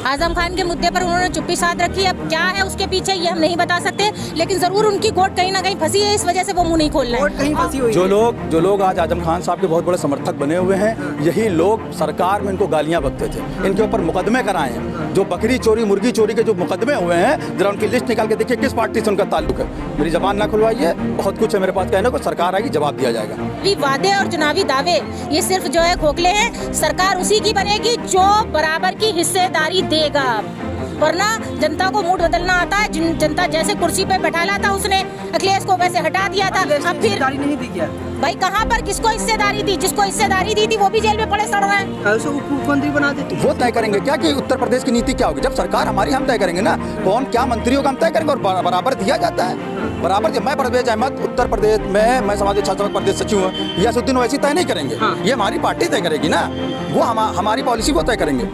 आजम खान के मुद्दे पर उन्होंने चुप्पी साध रखी। अब क्या है उसके पीछे ये हम नहीं बता सकते, लेकिन जरूर उनकी गोट कहीं ना कहीं फंसी है, इस वजह से वो मुंह नहीं खोल रहे हैं। जो लोग आज आजम खान साहब के बहुत बड़े समर्थक बने हुए हैं, यही लोग सरकार में इनको गालियां बकते थे, इनके ऊपर मुकदमे कराए हैं। जो बकरी चोरी मुर्गी चोरी के जो मुकदमे हुए हैं, जरा उनकी लिस्ट निकाल के देखिए किस पार्टी से उनका ताल्लुक है। मेरी जबान ना खुलवाइए, बहुत कुछ है मेरे पास कहने को, सरकार आएगी जवाब दिया जाएगा। वादे और चुनावी दावे ये सिर्फ जो है खोखले हैं। सरकार उसी की बनेगी जो बराबर की हिस्सेदारी देगा, वरना जनता को मूड बदलना आता है। जनता जैसे कुर्सी पे बैठा ला था उसने अखिलेश को वैसे हटा दिया था। अब फिर नहीं दी क्या भाई कहाँ पर किसको हिस्सेदारी दी? जिसको हिस्सेदारी दी थी वो भी जेल में पड़े सड़ रहे हैं। मुख्यमंत्री बना देते वो तय करेंगे क्या कि उत्तर प्रदेश की नीति क्या होगी? जब सरकार हमारी, हम तय करेंगे ना कौन क्या मंत्री होगा, हम तय करेंगे। और बराबर दिया जाता है, बराबर। जब मैं परवेज अहमद उत्तर प्रदेश में, मैं समाजवादी छात्र संघ प्रदेश सचिव हूँ, ये असदुद्दीन ओवैसी तय नहीं करेंगे। ये हमारी पार्टी तय करेगी ना, वो हमारी पॉलिसी को तय करेंगे।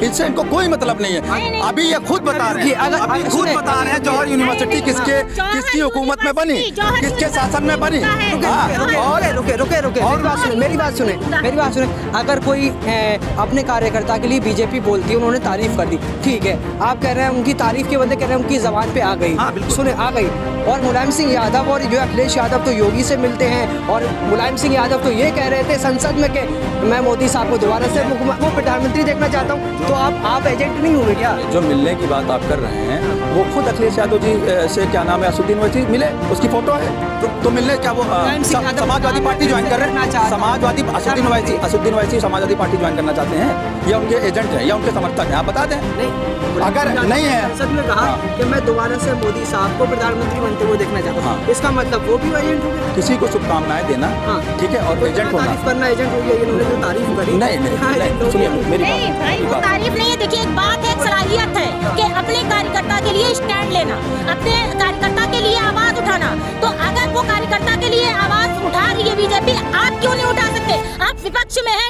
इनसे इनको कोई मतलब नहीं है। अभी ये खुद बता रहे हैं, अभी खुद बता रहे हैं जौहर यूनिवर्सिटी किसकी हुकूमत में बनी, किसके शासन में बनी। मेरी बात सुने। अगर कोई अपने कार्यकर्ता के लिए बीजेपी बोलती है, उन्होंने तारीफ कर दी, ठीक है, आप कह रहे हैं उनकी तारीफ के बदले कह रहे हैं उनकी जबान पे आ गई, सुने आ गई। और मुलायम सिंह यादव और जो अखिलेश यादव तो योगी से मिलते हैं, और मुलायम सिंह यादव तो ये कह रहे थे संसद में कि मैं मोदी साहब को दोबारा से वो प्रधानमंत्री देखना चाहता हूँ। तो आप एजेंट नहीं हुए क्या? जो मिलने की बात आप कर रहे हैं, वो खुद अखिलेश यादव जी से क्या नाम है, असदुद्दीन ओवैसी मिले, उसकी फोटो है। तो मिलने क्या वो समाजवादी पार्टी ज्वाइन कर रहे हैं? समाजवादी असदुद्दीन ओवैसी समाजवादी पार्टी ज्वाइन करना चाहते हैं, या उनके एजेंट हैं, या उनके समर्थक हैं? आप बता दें। अगर नहीं है, संसद में कहा कि मैं दोबारा से मोदी साहब को प्रधानमंत्री बनते हुए देखना चाहता हूँ, इसका मतलब वो भी एजेंट हो गया। किसी को शुभकामनाएं देना, ठीक है, और एजेंट होना, तारीफ करना एजेंट हो गया। इन्होंने जो तारीफ करी, नहीं सुनिए मेरी बात, तारीफ नहीं है। देखिए एक बात है, एक सलाहियत है कि अपने कार्यकर्ता के लिए स्टैंड लेना, अपने कार्यकर्ता के लिए आवाज उठाना। तो अगर वो कार्यकर्ता के लिए आवाज उठा रही है बीजेपी, आप क्यों नहीं उठा सकते? आप विपक्ष में हैं,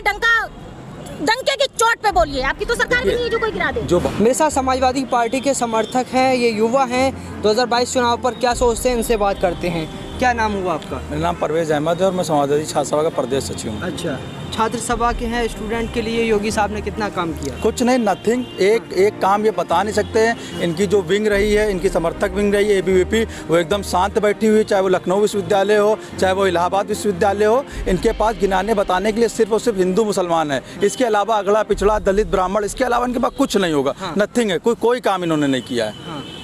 डंके की चोट पे बोलिए। आपकी तो सरकार भी नहीं है जो कोई गिरा दे। जो मेरे साथ समाजवादी पार्टी के समर्थक हैं, ये युवा हैं, 2022 चुनाव पर क्या सोचते हैं, इनसे बात करते हैं। क्या नाम हुआ आपका? मेरा नाम परवेज अहमद है और मैं समाजवादी छात्र सभा का प्रदेश सचिव हूँ। अच्छा, छात्र सभा के हैं, स्टूडेंट के लिए योगी साहब ने कितना काम किया? कुछ नहीं, नथिंग। एक काम ये बता नहीं सकते हैं। इनकी जो विंग रही है, इनकी समर्थक विंग रही है एबीवीपी, वो एकदम शांत बैठी हुई, चाहे वो लखनऊ विश्वविद्यालय हो, चाहे वो इलाहाबाद विश्वविद्यालय हो। इनके पास गिनाने बताने के लिए सिर्फ और सिर्फ हिंदू मुसलमान है। इसके अलावा अगड़ा पिछड़ा दलित ब्राह्मण, इसके अलावा इनके पास कुछ नहीं होगा। नथिंग है, कोई काम इन्होंने नहीं किया है।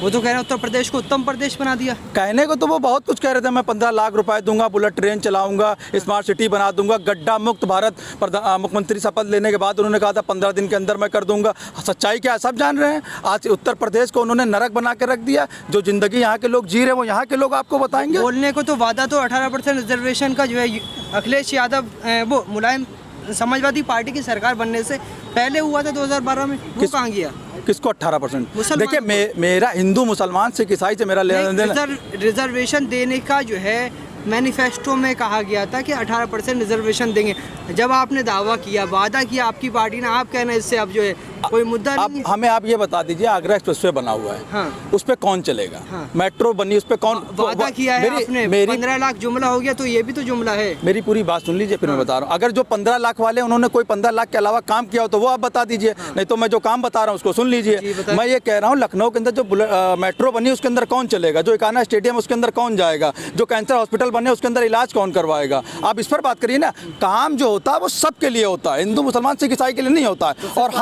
वो तो कह रहे हैं उत्तर प्रदेश को उत्तम प्रदेश बना दिया। कहने को तो वो बहुत कुछ कह रहे थे, मैं 15 लाख रुपए दूंगा, बुलेट ट्रेन चलाऊंगा, स्मार्ट सिटी बना दूंगा, गड्ढा मुक्त भारत। मुख्यमंत्री शपथ लेने के बाद उन्होंने कहा था 15 दिन के अंदर मैं कर दूंगा। सच्चाई क्या है सब जान रहे हैं। आज उत्तर प्रदेश को उन्होंने नरक बना के रख दिया। जो जिंदगी यहाँ के लोग जी रहे हैं वो यहाँ के लोग आपको बताएंगे। बोलने को तो वादा तो 18% रिजर्वेशन का जो है अखिलेश यादव, वो मुलायम समाजवादी पार्टी की सरकार बनने से पहले हुआ था 2012 में, वो कहाँ गया? किसको 18%? देखिए मेरा हिंदू मुसलमान सिख ईसाई से मेरा लेना देना। रिजर्वेशन देने का जो है मैनिफेस्टो में कहा गया था कि 18% रिजर्वेशन देंगे। जब आपने दावा किया, वादा किया आपकी पार्टी ने, आप कहना इससे अब जो है कोई मुद्दा नहीं है। हमें आप ये बता दीजिए, आगरा एक्सप्रेसवे बना हुआ है, उस पे कौन चलेगा? मेट्रो बनी, उस पे कौन? वादा किया है आपने, 15 लाख जुमला हो गया, तो ये भी तो जुमला है। मेरी पूरी बात सुन लीजिए, फिर मैं बता रहा हूँ। अगर जो 15 लाख वाले उन्होंने कोई 15 लाख के अलावा काम किया हो तो वो आप बता दीजिए, नहीं तो मैं जो काम बता रहा हूँ उसको सुन लीजिए। मैं ये कह रहा हूँ, लखनऊ के अंदर जो मेट्रो बनी उसके अंदर कौन चलेगा? जो इकाना स्टेडियम उसके अंदर कौन जाएगा? जो कैंसर हॉस्पिटल बने उसके अंदर इलाज कौन करवाएगा? आप इस पर बात करिए ना। काम जो होता है वो सबके लिए होता है, हिंदू मुसलमान सिख ईसाई के लिए नहीं होता है। और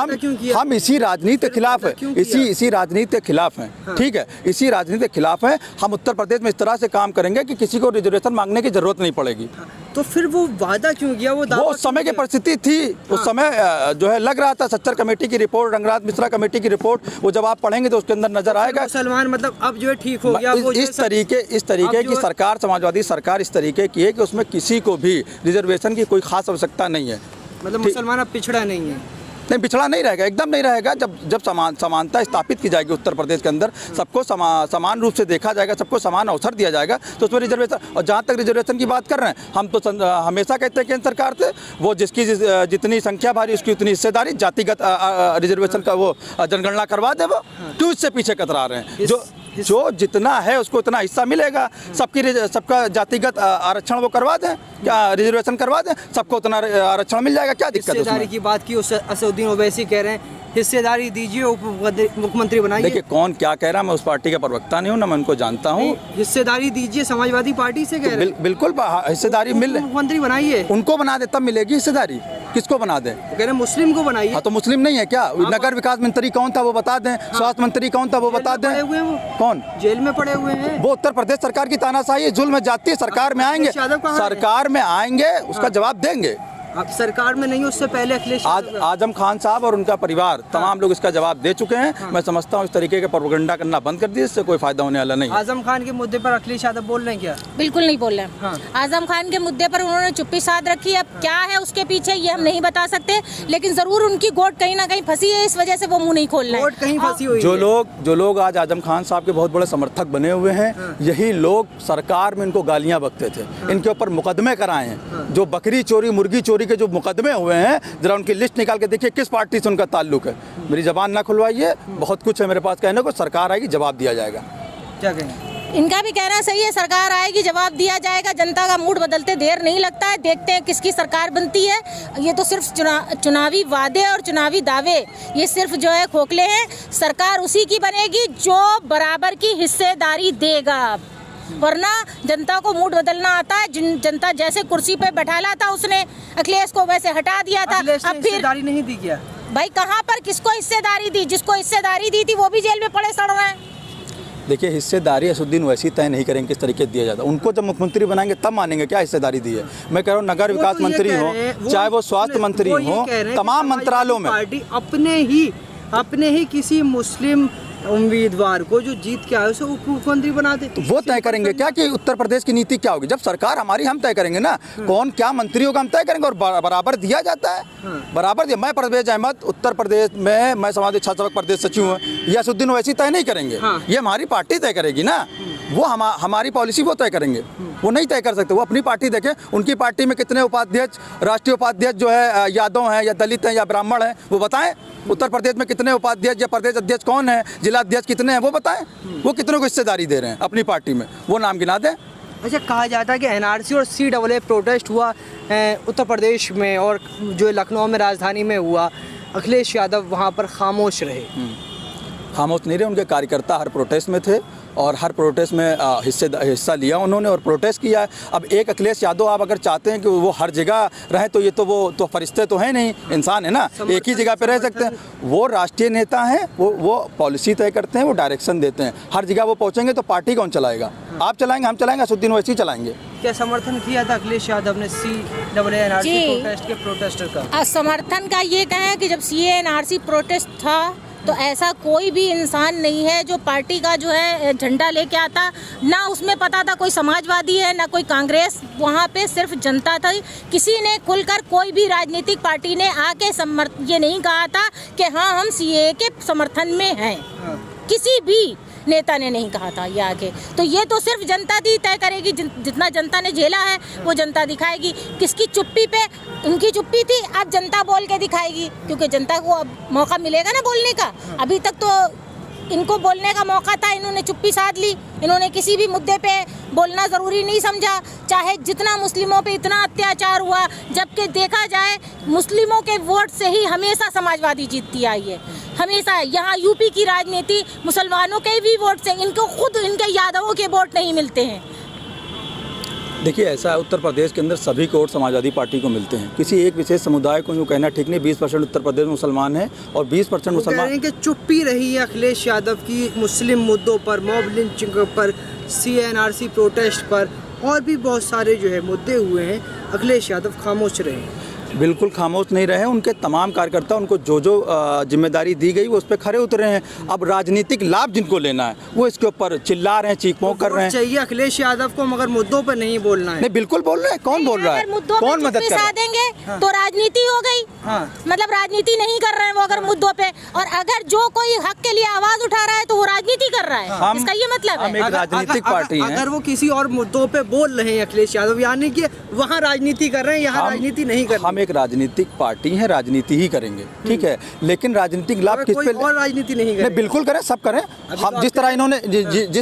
हम इसी राजनीति के खिलाफ है, इसी राजनीति के खिलाफ हैं, ठीक है, इसी राजनीति के खिलाफ हैं। हम उत्तर प्रदेश में इस तरह से काम करेंगे कि किसी को रिजर्वेशन मांगने की जरूरत नहीं पड़ेगी। तो फिर वो वादा क्यों किया? वो उस समय की परिस्थिति थी, उस समय जो है लग रहा था। सच्चर कमेटी की रिपोर्ट, रंगराज मिश्रा कमेटी की रिपोर्ट, वो जब आप पढ़ेंगे तो उसके अंदर नजर आएगा। मुसलमान मतलब अब जो है ठीक हो गया। इस तरीके की सरकार, समाजवादी सरकार इस तरीके की है कि उसमें किसी को भी रिजर्वेशन की कोई खास आवश्यकता नहीं है। मतलब मुसलमान अब पिछड़ा नहीं है? नहीं, पिछड़ा नहीं रहेगा, एकदम नहीं रहेगा। जब समानता स्थापित की जाएगी उत्तर प्रदेश के अंदर, सबको समान रूप से देखा जाएगा, सबको समान अवसर दिया जाएगा, तो उसमें रिजर्वेशन। और जहाँ तक रिजर्वेशन की बात कर रहे हैं, हम तो हमेशा कहते हैं केंद्र सरकार से, वो जिसकी जितनी संख्या भारी उसकी उतनी हिस्सेदारी, जातिगत रिजर्वेशन का वो जनगणना करवा दे। वो क्यों इससे पीछे कतरा रहे हैं? जो जो जितना है उसको उतना हिस्सा मिलेगा। सबका जातिगत आरक्षण वो करवा दें, क्या रिजर्वेशन करवा दें, सबको उतना आरक्षण मिल जाएगा, क्या दिक्कत है हिस्सेदारी उसमें? की बात की असदुद्दीन ओवैसी कह रहे हैं हिस्सेदारी दीजिए, मुख्यमंत्री बनाइए। देखिए कौन क्या कह रहा है, मैं उस पार्टी का प्रवक्ता नहीं हूँ, ना मैं उनको जानता हूँ। हिस्सेदारी दीजिए, समाजवादी पार्टी से कह रहे हैं। बिल्कुल हिस्सेदारी मिल, मुख्यमंत्री बनाइए। उनको बना दे तब मिलेगी हिस्सेदारी। किसको बना दें? कह रहे हैं मुस्लिम को बनाइए। हाँ तो मुस्लिम नहीं है क्या? नगर विकास मंत्री कौन था वो बता दें, स्वास्थ्य मंत्री कौन था वो बता दें। पड़े हुए हैं वो, कौन जेल में पड़े हुए हैं? वो उत्तर प्रदेश सरकार की तानाशाही, जुल्म जाती है। सरकार में आएंगे, सरकार में आएंगे उसका जवाब देंगे। अब सरकार में नहीं, उससे पहले अखिलेश आजम खान साहब और उनका परिवार तमाम लोग इसका जवाब दे चुके हैं। मैं समझता हूँ इस तरीके के प्रोपेगेंडा करना बंद कर दिए, इससे कोई फायदा होने वाला नहीं। आजम खान के मुद्दे पर अखिलेश यादव बोल रहे हैं क्या? बिल्कुल नहीं बोल रहे हैं। हाँ। आजम खान के मुद्दे पर उन्होंने चुप्पी साध रखी। अब क्या है उसके पीछे ये हम नहीं बता सकते, लेकिन जरूर उनकी गोट कहीं ना कहीं फंसी है, इस वजह से वो मुंह नहीं खोल रहे हैं। गोट कहीं फंसी हुई जो लोग आज आजम खान साहब के बहुत बड़े समर्थक बने हुए हैं, यही लोग सरकार में इनको गालियां बकते थे। इनके ऊपर मुकदमे कराए हैं। जो बकरी चोरी, मुर्गी चोरी के जो मुकदमे हुए हैं, जरा उनकी लिस्ट निकाल के देखिए किस पार्टी से उनका ताल्लुक है। मेरी जबान ना खुलवाइए, बहुत कुछ है मेरे पास कहने को। सरकार आएगी, जवाब दिया जाएगा। क्या कहेंगे? इनका भी कहना सही है, सरकार आएगी, जवाब दिया जाएगा। जनता का मूड बदलते देर नहीं लगता है। देखते हैं किसकी सरकार बनती है। ये तो सिर्फ चुनावी वादे और चुनावी दावे, ये सिर्फ जो है खोखले हैं। सरकार उसी की बनेगी जो बराबर की हिस्सेदारी देगा, वरना जनता को मूड बदलना आता है। जनता जैसे कुर्सी पे बैठाला था उसने अखिलेश को, वैसे हटा दिया था। अब फिर हिस्सेदारी नहीं दी क्या भाई? कहाँ पर किसको हिस्सेदारी दी? जिसको हिस्सेदारी दी थी वो भी जेल में पड़े सड़ रहे हैं। देखिए हिस्सेदारी असदुद्दीन वैसी तय नहीं करेंगे किस तरीके से दिया जाता है। उनको जब मुख्यमंत्री बनाएंगे तब मानेंगे क्या हिस्सेदारी दी है। मैं कह रहा हूँ नगर विकास मंत्री हो, चाहे वो स्वास्थ्य मंत्री हो, तमाम मंत्रालयों में पार्टी अपने ही किसी मुस्लिम उम्मीदवार को जो जीत के आए उसे उप मुख्यमंत्री बना दे। तो वो तय करेंगे क्या कि उत्तर प्रदेश की नीति क्या होगी? जब सरकार हमारी, हम तय करेंगे ना कौन क्या मंत्री होगा, हम तय करेंगे। और बराबर दिया जाता है, बराबर दिया। मैं परवेज अहमद उत्तर प्रदेश में, मैं समाज छात्र प्रदेश सचिव हूँ, ये असदुद्दीन वैसी तय नहीं करेंगे। ये हमारी पार्टी तय करेगी ना, वो हमारी पॉलिसी वो तय करेंगे। वो नहीं तय कर सकते। वो अपनी पार्टी देखें, उनकी पार्टी में कितने उपाध्यक्ष, राष्ट्रीय उपाध्यक्ष जो है यादव हैं या दलित हैं या ब्राह्मण हैं, वो बताएं। उत्तर प्रदेश में कितने उपाध्यक्ष या प्रदेश अध्यक्ष कौन है, जिला अध्यक्ष कितने हैं, वो बताएं। वो कितने को हिस्सेदारी दे रहे हैं अपनी पार्टी में, वो नाम गिना दें। अच्छा, कहा जाता है कि एनआरसी और CAA प्रोटेस्ट हुआ उत्तर प्रदेश में, और जो लखनऊ में राजधानी में हुआ, अखिलेश यादव वहाँ पर खामोश रहे। खामोश नहीं रहे, उनके कार्यकर्ता हर प्रोटेस्ट में थे और हर प्रोटेस्ट में हिस्सा लिया उन्होंने और प्रोटेस्ट किया है। अब एक अखिलेश यादव आप अगर चाहते हैं कि वो हर जगह रहे, तो ये तो वो तो फरिश्ते तो हैं नहीं, इंसान है ना, एक ही जगह पे रह सकते हैं। वो राष्ट्रीय नेता हैं, वो पॉलिसी तय करते हैं, वो डायरेक्शन देते हैं। हर जगह वो पहुँचेंगे तो पार्टी कौन चलाएगा? आप चलाएंगे, हम चलाएंगे, असदुद्दीन वैसी चलाएंगे। क्या समर्थन किया था अखिलेश यादव ने CAA NRC प्रोटेस्ट के प्रोटेस्टर का? समर्थन का ये कहें कि जब CAA NRC प्रोटेस्ट था तो ऐसा कोई भी इंसान नहीं है जो पार्टी का जो है झंडा लेके आता। ना उसमें पता था कोई समाजवादी है, ना कोई कांग्रेस, वहाँ पे सिर्फ जनता थी। किसी ने खुलकर, कोई भी राजनीतिक पार्टी ने आके ये नहीं कहा था कि हाँ हम CAA के समर्थन में हैं। किसी भी नेता ने नहीं कहा था ये आके। तो ये तो सिर्फ जनता दी तय करेगी। जितना जनता ने झेला है वो जनता दिखाएगी। किसकी चुप्पी पे, उनकी चुप्पी थी, अब जनता बोल के दिखाएगी, क्योंकि जनता को अब मौका मिलेगा ना बोलने का। अभी तक तो इनको बोलने का मौका था, इन्होंने चुप्पी साध ली। इन्होंने किसी भी मुद्दे पे बोलना ज़रूरी नहीं समझा, चाहे जितना मुस्लिमों पे इतना अत्याचार हुआ। जबकि देखा जाए मुस्लिमों के वोट से ही हमेशा समाजवादी जीतती आई है, हमेशा। यहाँ यूपी की राजनीति मुसलमानों के भी वोट से, इनको खुद इनके यादवों के वोट नहीं मिलते हैं। देखिए ऐसा है, उत्तर प्रदेश के अंदर सभी को वोट समाजवादी पार्टी को मिलते हैं। किसी एक विशेष समुदाय को यूँ कहना ठीक नहीं। 20% उत्तर प्रदेश में मुसलमान हैं और 20% मुसलमान। कि चुप्पी रही है अखिलेश यादव की मुस्लिम मुद्दों पर, मॉब लिंचिंग पर, CAA NRC प्रोटेस्ट पर, और भी बहुत सारे जो है मुद्दे हुए हैं। अखिलेश यादव खामोश रहे। बिल्कुल खामोश नहीं रहे। उनके तमाम कार्यकर्ता, उनको जो जिम्मेदारी दी गई वो उस पर खरे उतरे हैं। अब राजनीतिक लाभ जिनको लेना है वो इसके ऊपर चिल्ला रहे हैं, चीख-पोंख कर रहे हैं। चाहिए अखिलेश यादव को, मगर मुद्दों पर नहीं बोलना है। नहीं, बिल्कुल बोल रहे हैं। कौन बोल रहा है? कौन मदद कर रहा है? देंगे तो राजनीति हो गई। मतलब राजनीति नहीं कर रहे हैं वो अगर मुद्दों पे, और अगर जो कोई हक के लिए आवाज उठा रहा है तो वो राजनीति कर रहा है। इसका ये मतलब है। एक राजनीतिक पार्टी है। अगर वो किसी और मुद्दों पे बोल रहे हैं अखिलेश यादव, यानी कि वहाँ राजनीति कर रहे हैं, यहाँ राजनीति नहीं कर रहे हैं। एक राजनीतिक पार्टी है, राजनीति ही करेंगे, ठीक है, लेकिन राजनीतिक लाभ किस पे? और राजनीति नहीं नहीं, बिल्कुल करें, सब करें। हम जिस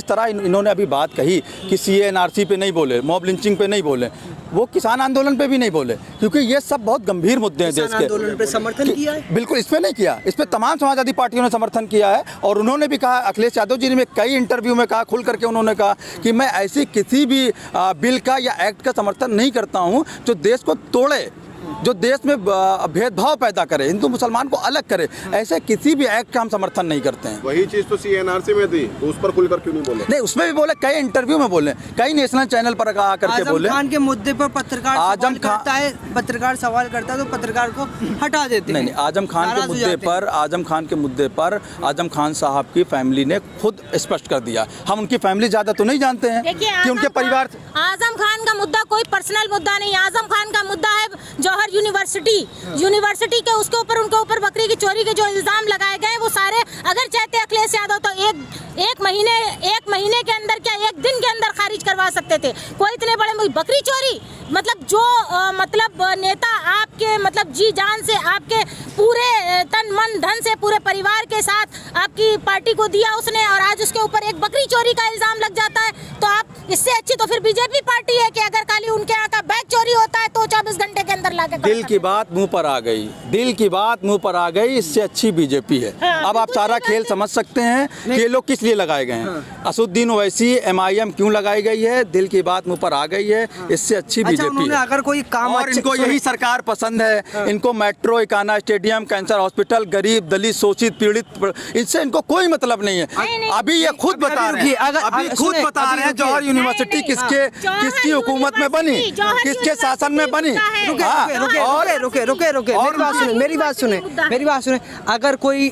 तरह इन्होंने अभी बात कही कि CA/NRC पे नहीं बोले, मॉब लिंचिंग पे नहीं बोले, वो किसान आंदोलन पे भी नहीं बोले, क्योंकि ये सब बहुत गंभीर मुद्दे हैं देश के। आंदोलन पे समर्थन किया है? बिल्कुल, इस पे नहीं किया, इस पे तमाम समाजवादी पार्टियों ने समर्थन किया है। और उन्होंने भी कहा, अखिलेश यादव जी ने कई इंटरव्यू में कहा, खुल करके उन्होंने कहा कि मैं ऐसी किसी भी बिल का या एक्ट का समर्थन नहीं करता हूं जो देश को तोड़े, जो देश में भेदभाव पैदा करे, हिंदू मुसलमान को अलग करे, ऐसे किसी भी एक्ट का हम समर्थन नहीं करते हैं। वही चीज तो CA/NRC में थी, तो उस पर खुलकर क्यों नहीं बोले? नहीं, उसमें भी बोले, कई इंटरव्यू में बोले, कई नेशनल चैनल पर आकर के बोले। आजम खान के मुद्दे पर पत्रकार सवाल करता है तो पत्रकार को हटा देते हैं। नहीं, आजम खान के मुद्दे पर आजम खान साहब की फैमिली ने खुद स्पष्ट कर दिया। हम उनकी फैमिली ज्यादा तो नहीं जानते हैं कि उनके परिवार। आजम खान का मुद्दा कोई पर्सनल मुद्दा नहीं, आजम खान का मुद्दा है जौहर यूनिवर्सिटी के उसके ऊपर उनके ऊपर बकरी की चोरी के जो इल्जाम लगाए गए वो सारे, अगर चाहते अखिलेश यादव तो एक महीने के अंदर, क्या एक दिन के अंदर खारिज करवा सकते थे। कोई इतने बड़े बकरी चोरी, मतलब जो नेता आपके जी जान से, आपके पूरे तन मन धन से, पूरे परिवार के साथ आपकी पार्टी को दिया उसने, और आज उसके ऊपर एक बकरी चोरी का इल्जाम लग जाता है, तो आप इससे अच्छी तो फिर बीजेपी पार्टी है कि अगर खाली उनके यहाँ का बैग चोरी होता है तो 24 घंटे के अंदर लाके दिल की बात मुंह पर आ गई, इससे अच्छी बीजेपी है। अब आप सारा खेल समझ सकते हैं कि ये लोग किस लिए लगाए गए हैं। असुद्दीन ओवैसी MIM क्यों लगाई गई है, दिल की बात मुंह पर आ गई है, इससे अच्छी बीजेपी है। अगर कोई काम, और इनको यही सरकार पसंद है, इनको metro, Ekana stadium, cancer hospital, गरीब, दलित, शोषित, पीड़ित, इससे इनको कोई मतलब नहीं है। अभी ये खुद बता रहे हैं जौहर यूनिवर्सिटी किसकी हुकूमत में बनी, किसके शासन में बनी। मेरी बात सुने। अगर कोई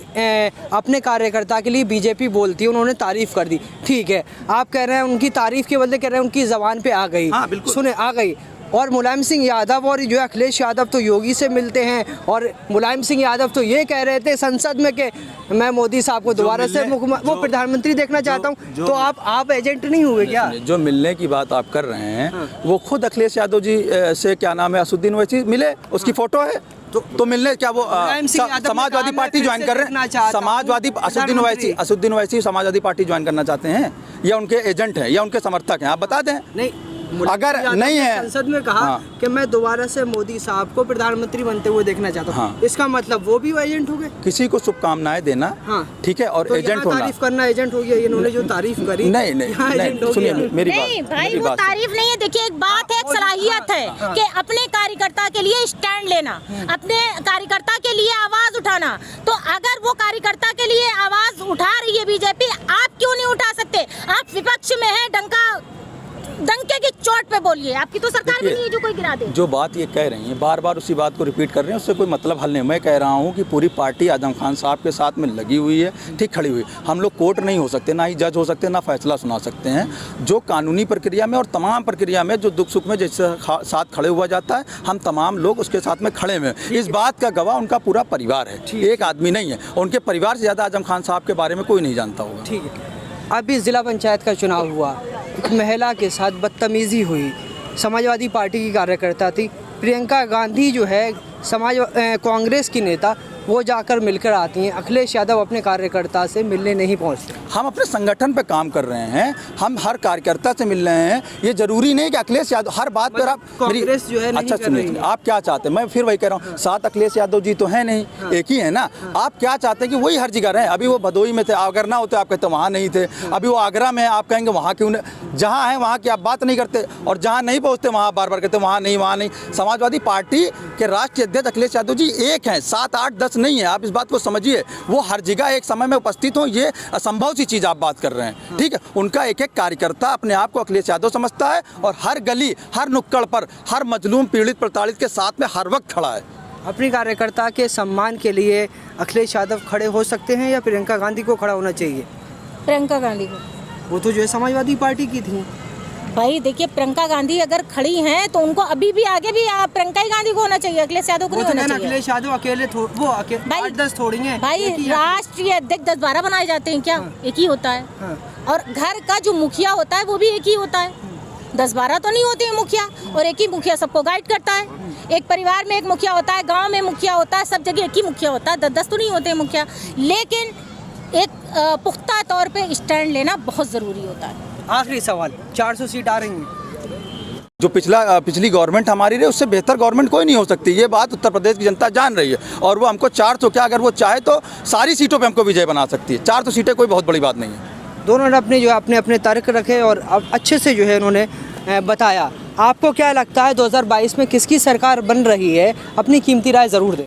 अपने कार्यकर्ता के लिए बीजेपी बोलती है, उन्होंने तारीफ कर दी, ठीक है, आप कह रहे हैं उनकी तारीफ के बदले कह रहे हैं उनकी जबान पे आ गई, सुने आ गई। और मुलायम सिंह यादव और जो अखिलेश यादव तो योगी से मिलते हैं, और मुलायम सिंह यादव तो ये कह रहे थे संसद में कि मैं मोदी साहब को दोबारा से वो प्रधानमंत्री देखना चाहता हूँ। तो आप एजेंट नहीं हुए क्या? जो मिलने की बात आप कर रहे हैं, वो खुद अखिलेश यादव जी से, क्या नाम है, असुद्दीन ओवैसी मिले, उसकी फोटो है। तो मिलने क्या वो समाजवादी पार्टी ज्वाइन कर रहे हैं? असुद्दीन ओवैसी समाजवादी पार्टी ज्वाइन करना चाहते हैं, या उनके एजेंट हैं, या उनके समर्थक हैं? आप बता दें। नहीं, अगर नहीं है, संसद में कहा कि मैं दोबारा से मोदी साहब को प्रधानमंत्री बनते हुए देखना चाहता हूँ, इसका मतलब वो भी एजेंट हो गए। किसी को शुभकामनाएं देना, ठीक है, और तो एजेंट होना, तारीफ करना एजेंट हो गया। इन्होंने जो तारीफ करी, नहीं, सुनिए मेरी बात। भाई वो तारीफ नहीं है। देखिए, एक बात है, एक सलाहियत है कि अपने कार्यकर्ता के लिए स्टैंड लेना, अपने कार्यकर्ता के लिए आवाज उठाना। तो अगर वो कार्यकर्ता के लिए आवाज उठा रही है बीजेपी, आप क्यों नहीं उठा सकते? आप विपक्ष में है, डंके की चोट पे बोलिए, आपकी तो सरकार भी नहीं है जो कोई गिरा दे। जो बात ये कह रही हैं, बार बार उसी बात को रिपीट कर रहे हैं, उससे कोई मतलब हल नहीं। मैं कह रहा हूँ कि पूरी पार्टी आजम खान साहब के साथ में लगी हुई है, ठीक, खड़ी हुई। हम लोग कोर्ट नहीं हो सकते, ना ही जज हो सकते, ना फैसला सुना सकते हैं। जो कानूनी प्रक्रिया में और तमाम प्रक्रिया में जो दुख सुख में जिससे साथ खड़े हुआ जाता है, हम तमाम लोग उसके साथ में खड़े हुए। इस बात का गवाह उनका पूरा परिवार है, एक आदमी नहीं है। उनके परिवार से ज़्यादा आजम खान साहब के बारे में कोई नहीं जानता होगा। ठीक है। अभी ज़िला पंचायत का चुनाव हुआ, एक महिला के साथ बदतमीज़ी हुई, समाजवादी पार्टी की कार्यकर्ता थी प्रियंका गांधी, जो है कांग्रेस की नेता, वो जाकर मिलकर आती हैं। अखिलेश यादव अपने कार्यकर्ता से मिलने नहीं पहुंचते। हम अपने संगठन पे काम कर रहे हैं, हम हर कार्यकर्ता से मिल रहे हैं। ये जरूरी नहीं कि अखिलेश यादव हर बात पर आप कांग्रेस जो है नहीं अच्छा सुनिए, आप क्या चाहते हैं? मैं फिर वही कह रहा हूँ, साथ अखिलेश यादव जी तो है नहीं, एक ही है ना। आप क्या चाहते हैं कि वही हर जगह रहे? अभी वो भदोई में थे, अगर ना होते आप कहते वहाँ नहीं थे। अभी वो आगरा में है, आप कहेंगे वहाँ क्यों नहीं? जहाँ है वहाँ की आप बात नहीं करते, और जहाँ नहीं पहुँचते वहाँ बार बार कहते वहाँ नहीं, वहाँ नहीं। समाजवादी पार्टी के राष्ट्रीय अध्यक्ष अखिलेश यादव जी एक हैं, 7, 8, 10 नहीं है। आप इस बात को समझिए, वो हर जगह एक समय में उपस्थित हो, ये असंभव सी चीज़ आप बात कर रहे हैं, ठीक है। उनका एक एक कार्यकर्ता अपने आप को अखिलेश यादव समझता है, और हर गली, हर नुक्कड़ पर, हर मजलूम, पीड़ित, प्रताड़ित के साथ में हर वक्त खड़ा है। अपनी कार्यकर्ता के सम्मान के लिए अखिलेश यादव खड़े हो सकते हैं, या प्रियंका गांधी को खड़ा होना चाहिए? प्रियंका गांधी को। वो तो जो है समाजवादी पार्टी की थी। भाई देखिए, प्रियंका गांधी अगर खड़ी हैं तो उनको अभी भी आगे भी प्रियंका ही गांधी को होना चाहिए, अखिलेश यादव को नहीं होना चाहिए। अखिलेश यादव अकेले 8-10 थोड़ी हैं। भाई राष्ट्रीय अध्यक्ष 10-12 बनाए जाते हैं क्या? एक ही होता है। और घर का जो मुखिया होता है वो भी एक ही होता है। 10-12 तो नहीं होते हैं मुखिया, और एक ही मुखिया सबको गाइड करता है। एक परिवार में एक मुखिया होता है, गांव में मुखिया होता है, सब जगह एक ही मुखिया होता है, 10-10 तो नहीं होते हैं मुखिया। लेकिन एक पुख्ता तौर पे स्टैंड लेना बहुत ज़रूरी होता है। आखिरी सवाल, 400 सीट आ रही हैं, जो पिछली गवर्नमेंट हमारी रही उससे बेहतर गवर्नमेंट कोई नहीं हो सकती, ये बात उत्तर प्रदेश की जनता जान रही है। और वो हमको 400 क्या, अगर वो चाहे तो सारी सीटों पे हमको विजय बना सकती है। 400 सीटें कोई बहुत बड़ी बात नहीं है। दोनों ने अपने जो है अपने तर्क रखे और अब अच्छे से जो है उन्होंने बताया। आपको क्या लगता है 2022 में किसकी सरकार बन रही है? अपनी कीमती राय ज़रूर दें।